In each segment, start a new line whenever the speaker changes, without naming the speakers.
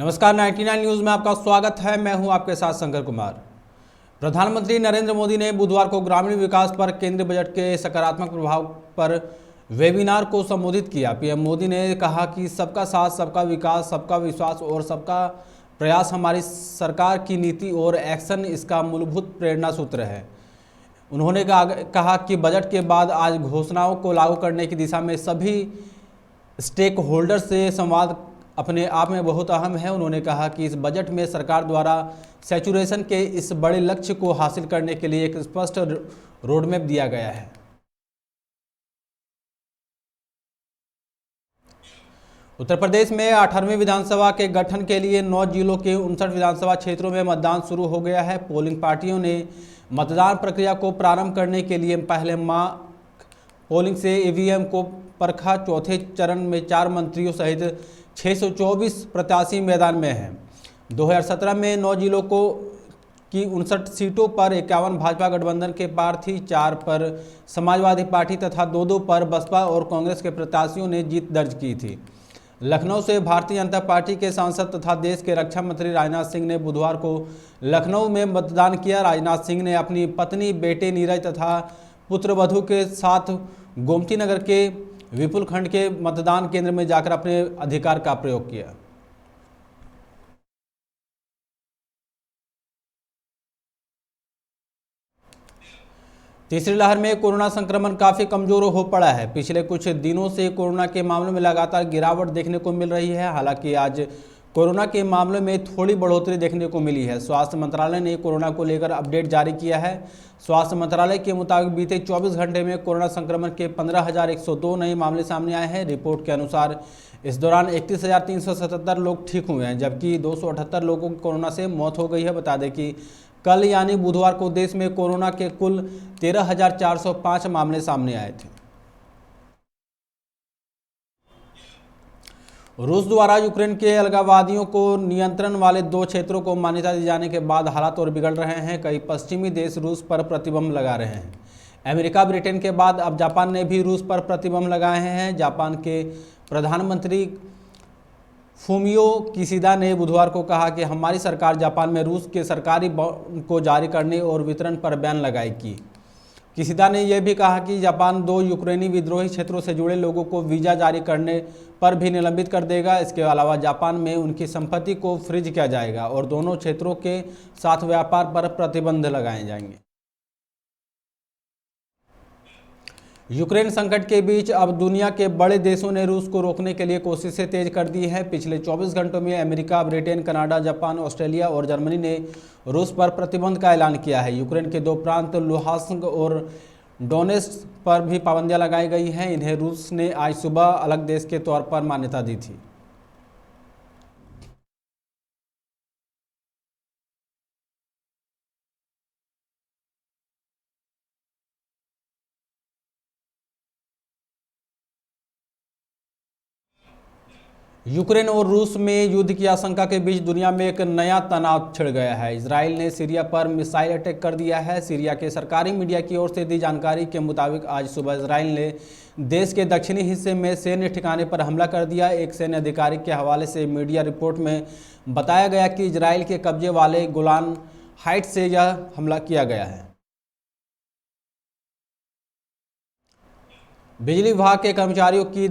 नमस्कार, 99 न्यूज में आपका स्वागत है। मैं हूं आपके साथ शंकर कुमार। प्रधानमंत्री नरेंद्र मोदी ने बुधवार को ग्रामीण विकास पर केंद्रीय बजट के सकारात्मक प्रभाव पर वेबिनार को संबोधित किया। पीएम मोदी ने कहा कि सबका साथ, सबका विकास, सबका विश्वास और सबका प्रयास हमारी सरकार की नीति और एक्शन इसका मूलभूत प्रेरणा सूत्र है। उन्होंने कहा कि बजट के बाद आज घोषणाओं को लागू करने की दिशा में सभी स्टेक होल्डर से संवाद अपने आप में बहुत अहम है। उन्होंने कहा कि इस बजट में सरकार द्वारा सैचुरेशन के इस बड़े लक्ष्य को हासिल करने के लिए एक स्पष्ट रोडमैप दिया गया है। उत्तर प्रदेश में 18वीं विधानसभा के गठन के लिए 9 जिलों के 59 विधानसभा क्षेत्रों में मतदान शुरू हो गया है। पोलिंग पार्टियों ने मतदान प्रक्रिया को प्रारंभ करने के लिए पहले पोलिंग से ईवीएम को परखा। चौथे चरण में 4 मंत्रियों सहित 624 प्रत्याशी मैदान में हैं। 2017 में 9 जिलों की 59 सीटों पर 51 भाजपा गठबंधन के पार थी, 4 पर समाजवादी पार्टी तथा 2 पर बसपा और कांग्रेस के प्रत्याशियों ने जीत दर्ज की थी। लखनऊ से भारतीय जनता पार्टी के सांसद तथा देश के रक्षा मंत्री राजनाथ सिंह ने बुधवार को लखनऊ में मतदान किया। राजनाथ सिंह ने अपनी पत्नी, बेटे नीरज तथा पुत्रवधू के साथ गोमती नगर के विपुल खंड के मतदान केंद्र में जाकर अपने अधिकार का प्रयोग किया। तीसरी लहर में कोरोना संक्रमण काफी कमजोर हो पड़ा है। पिछले कुछ दिनों से कोरोना के मामलों में लगातार गिरावट देखने को मिल रही है। हालांकि आज कोरोना के मामलों में थोड़ी बढ़ोतरी देखने को मिली है। स्वास्थ्य मंत्रालय ने कोरोना को लेकर अपडेट जारी किया है। स्वास्थ्य मंत्रालय के मुताबिक बीते 24 घंटे में कोरोना संक्रमण के 15,102 नए मामले सामने आए हैं। रिपोर्ट के अनुसार इस दौरान 31,377 लोग ठीक हुए हैं, जबकि 278 लोगों की कोरोना से मौत हो गई है। बता दें कि कल यानी बुधवार को देश में कोरोना के कुल 13,405 मामले सामने आए थे। रूस द्वारा यूक्रेन के अलगाववादियों को नियंत्रण वाले 2 क्षेत्रों को मान्यता दिए जाने के बाद हालात और बिगड़ रहे हैं। कई पश्चिमी देश रूस पर प्रतिबंध लगा रहे हैं। अमेरिका, ब्रिटेन के बाद अब जापान ने भी रूस पर प्रतिबंध लगाए हैं। जापान के प्रधानमंत्री फूमियो किशिदा ने बुधवार को कहा कि हमारी सरकार जापान में रूस के सरकारी बॉन्ड को जारी करने और वितरण पर बैन लगाएगी। किशिदा ने यह भी कहा कि जापान 2 यूक्रेनी विद्रोही क्षेत्रों से जुड़े लोगों को वीजा जारी करने पर भी निलंबित कर देगा। इसके अलावा जापान में उनकी संपत्ति को फ्रीज किया जाएगा और दोनों क्षेत्रों के साथ व्यापार पर प्रतिबंध लगाए जाएंगे। यूक्रेन संकट के बीच अब दुनिया के बड़े देशों ने रूस को रोकने के लिए कोशिशें तेज कर दी हैं। पिछले 24 घंटों में America, Britain, Canada, Japan, Australia और जर्मनी ने रूस पर प्रतिबंध का ऐलान किया है। यूक्रेन के 2 प्रांत लुहांस्क और डोनेट्स्क पर भी पाबंदियां लगाई गई हैं। इन्हें रूस ने आज सुबह अलग देश के तौर पर मान्यता दी थी। यूक्रेन और रूस में युद्ध की आशंका के बीच दुनिया में एक नया तनाव छिड़ गया है। इजराइल ने सीरिया पर मिसाइल अटैक कर दिया है। सीरिया के सरकारी मीडिया की ओर से दी जानकारी के मुताबिक आज सुबह इजराइल ने देश के दक्षिणी हिस्से में सैन्य ठिकाने पर हमला कर दिया। एक सैन्य अधिकारी के हवाले से मीडिया रिपोर्ट में बताया गया कि इजराइल के कब्जे वाले गोलान हाइट से यह हमला किया गया है। बिजली विभाग के कर्मचारियों की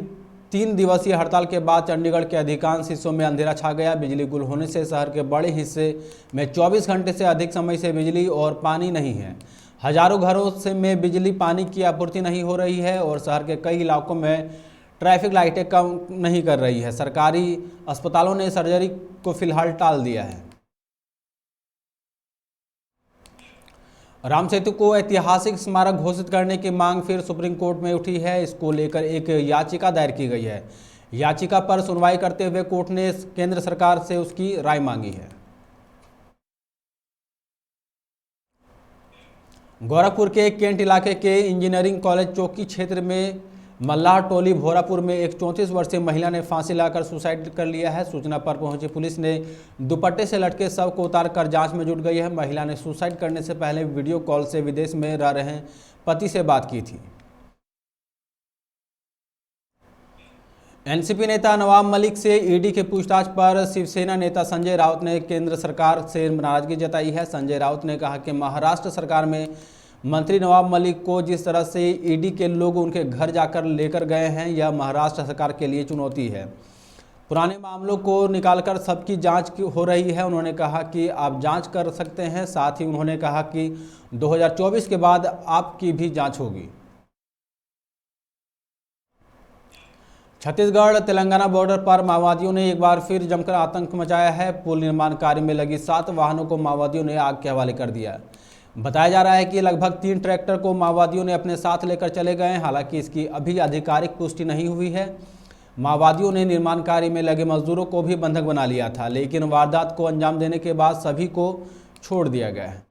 3 दिवसीय हड़ताल के बाद चंडीगढ़ के अधिकांश हिस्सों में अंधेरा छा गया। बिजली गुल होने से शहर के बड़े हिस्से में 24 घंटे से अधिक समय से बिजली और पानी नहीं है। हजारों घरों से में बिजली पानी की आपूर्ति नहीं हो रही है और शहर के कई इलाकों में ट्रैफिक लाइटें काम नहीं कर रही है। सरकारी अस्पतालों ने सर्जरी को फिलहाल टाल दिया है। राम सेतु को ऐतिहासिक स्मारक घोषित करने की मांग फिर सुप्रीम कोर्ट में उठी है। इसको लेकर एक याचिका दायर की गई है। याचिका पर सुनवाई करते हुए कोर्ट ने केंद्र सरकार से उसकी राय मांगी है। गोरखपुर के केंट इलाके के इंजीनियरिंग कॉलेज चौकी क्षेत्र में मल्लाह टोली भोरापुर में एक 34 वर्षीय महिला ने फांसी लगाकर सुसाइड कर लिया है। सूचना पर पहुंची पुलिस ने दुपट्टे से लटके शव को उतारकर जांच में जुट गई है। महिला ने सुसाइड करने से पहले वीडियो कॉल से विदेश में रह रहे पति से बात की थी। एनसीपी नेता नवाब मलिक से ईडी के पूछताछ पर शिवसेना नेता संजय राउत ने केंद्र सरकार से नाराजगी जताई है। संजय राउत ने कहा कि महाराष्ट्र सरकार में मंत्री नवाब मलिक को जिस तरह से ईडी के लोग उनके घर जाकर लेकर गए हैं, यह महाराष्ट्र सरकार के लिए चुनौती है। पुराने मामलों को निकालकर सबकी जांच हो रही है। उन्होंने कहा कि आप जांच कर सकते हैं। साथ ही उन्होंने कहा कि 2024 के बाद आपकी भी जांच होगी। छत्तीसगढ़ तेलंगाना बॉर्डर पर माओवादियों ने एक बार फिर जमकर आतंक मचाया है। पुल निर्माण कार्य में लगी 7 वाहनों को माओवादियों ने आग के हवाले कर दिया। बताया जा रहा है कि लगभग 3 ट्रैक्टर को माओवादियों ने अपने साथ लेकर चले गए। हालांकि इसकी अभी आधिकारिक पुष्टि नहीं हुई है। माओवादियों ने निर्माण कार्य में लगे मजदूरों को भी बंधक बना लिया था, लेकिन वारदात को अंजाम देने के बाद सभी को छोड़ दिया गया है।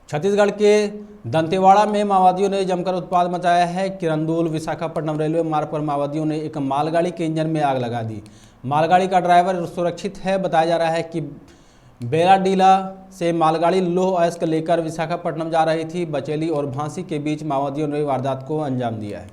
छत्तीसगढ़ के दंतेवाड़ा में माओवादियों ने जमकर उत्पात मचाया है। किरंदुल विशाखापट्टनम रेलवे मार्ग पर माओवादियों ने एक मालगाड़ी के इंजन में आग लगा दी। मालगाड़ी का ड्राइवर सुरक्षित है। बताया जा रहा है कि बेलाडीला से मालगाड़ी लोह अयस्क लेकर विशाखापट्टनम जा रही थी। बचेली और भांसी के बीच माओवादियों ने वारदात को अंजाम दिया है।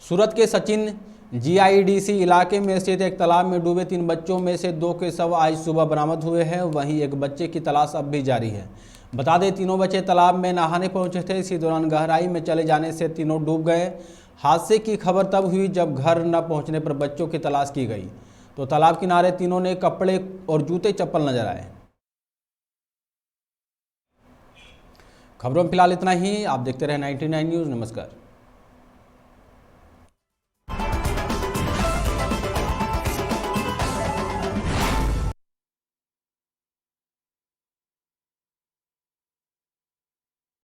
सूरत के सचिन जीआईडीसी इलाके में स्थित एक तालाब में डूबे 3 बच्चों में से 2 के शव आज सुबह बरामद हुए हैं। वहीं एक बच्चे की तलाश अब भी जारी है। बता दें, तीनों बच्चे तालाब में नहाने पहुंचे थे। इसी दौरान गहराई में चले जाने से तीनों डूब गए। हादसे की खबर तब हुई जब घर न पहुंचने पर बच्चों की तलाश की गई तो तालाब किनारे तीनों ने कपड़े और जूते चप्पल नजर आए। खबरों में फिलहाल इतना ही। आप देखते रहे 99 न्यूज़। नमस्कार।